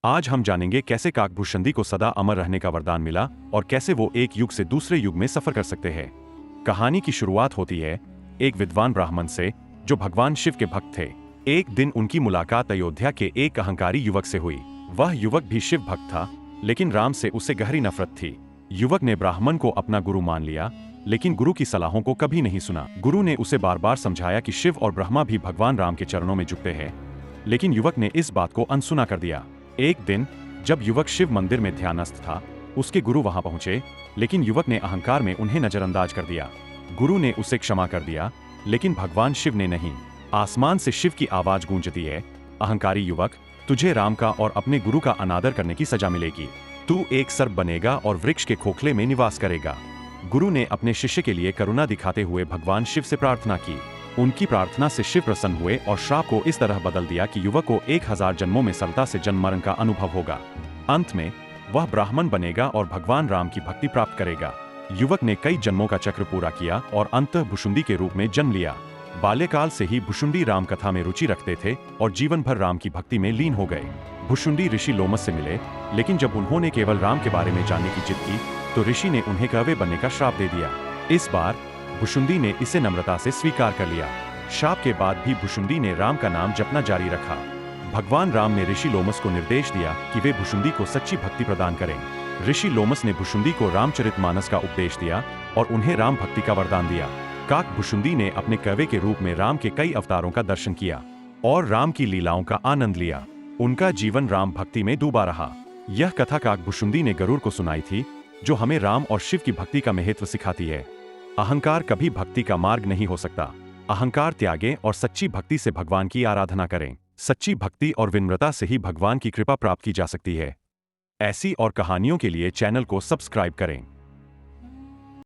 आज हम जानेंगे कैसे काकभूषुंडी को सदा अमर रहने का वरदान मिला और कैसे वो एक युग से दूसरे युग में सफर कर सकते हैं। कहानी की शुरुआत होती है एक विद्वान ब्राह्मण से जो भगवान शिव के भक्त थे। एक दिन उनकी मुलाकात अयोध्या के एक अहंकारी युवक से हुई। वह युवक भी शिव भक्त था, लेकिन राम से उसे गहरी नफरत थी। युवक ने ब्राह्मण को अपना गुरु मान लिया, लेकिन गुरु की सलाहों को कभी नहीं सुना। गुरु ने उसे बार बार समझाया कि शिव और ब्रह्मा भी भगवान राम के चरणों में झुकते हैं, लेकिन युवक ने इस बात को अनसुना कर दिया। एक दिन जब युवक शिव मंदिर में ध्यानस्थ था, उसके गुरु वहां पहुंचे, लेकिन युवक ने अहंकार में उन्हें नजरअंदाज कर दिया। गुरु ने उसे क्षमा कर दिया, लेकिन भगवान शिव ने नहीं। आसमान से शिव की आवाज गूंजती है, अहंकारी युवक, तुझे राम का और अपने गुरु का अनादर करने की सजा मिलेगी। तू एक सर्प बनेगा और वृक्ष के खोखले में निवास करेगा। गुरु ने अपने शिष्य के लिए करुणा दिखाते हुए भगवान शिव से प्रार्थना की। उनकी प्रार्थना से शिव प्रसन्न हुए और श्राप को इस तरह बदल दिया कि युवक को 1000 जन्मों में सरलता से जन्म मरण का अनुभव होगा। अंत में वह ब्राह्मण बनेगा और भगवान राम की भक्ति प्राप्त करेगा। युवक ने कई जन्मों का चक्र पूरा किया और अंततः भुशुंडी के रूप में जन्म लिया। बाल्यकाल से ही भुशुंडी राम कथा में रुचि रखते थे और जीवन भर राम की भक्ति में लीन हो गए। भुशुंडी ऋषि लोमस से मिले, लेकिन जब उन्होंने केवल राम के बारे में जानने की जिद की तो ऋषि ने उन्हें कौवे बनने का श्राप दे दिया। इस बार भुशुंडी ने इसे नम्रता से स्वीकार कर लिया। श्राप के बाद भी भुशुंडी ने राम का नाम जपना जारी रखा। भगवान राम ने ऋषि लोमस को निर्देश दिया कि वे भुशुंडी को सच्ची भक्ति प्रदान करें। ऋषि लोमस ने भुशुंडी को रामचरितमानस का उपदेश दिया और उन्हें राम भक्ति का वरदान दिया। काकभूषुंडी ने अपने कौवे के रूप में राम के कई अवतारों का दर्शन किया और राम की लीलाओं का आनंद लिया। उनका जीवन राम भक्ति में डूबा रहा। यह कथा काकभूषुंडी ने गरुड़ को सुनाई थी, जो हमें राम और शिव की भक्ति का महत्व सिखाती है। अहंकार कभी भक्ति का मार्ग नहीं हो सकता। अहंकार त्यागें और सच्ची भक्ति से भगवान की आराधना करें। सच्ची भक्ति और विनम्रता से ही भगवान की कृपा प्राप्त की जा सकती है। ऐसी और कहानियों के लिए चैनल को सब्सक्राइब करें।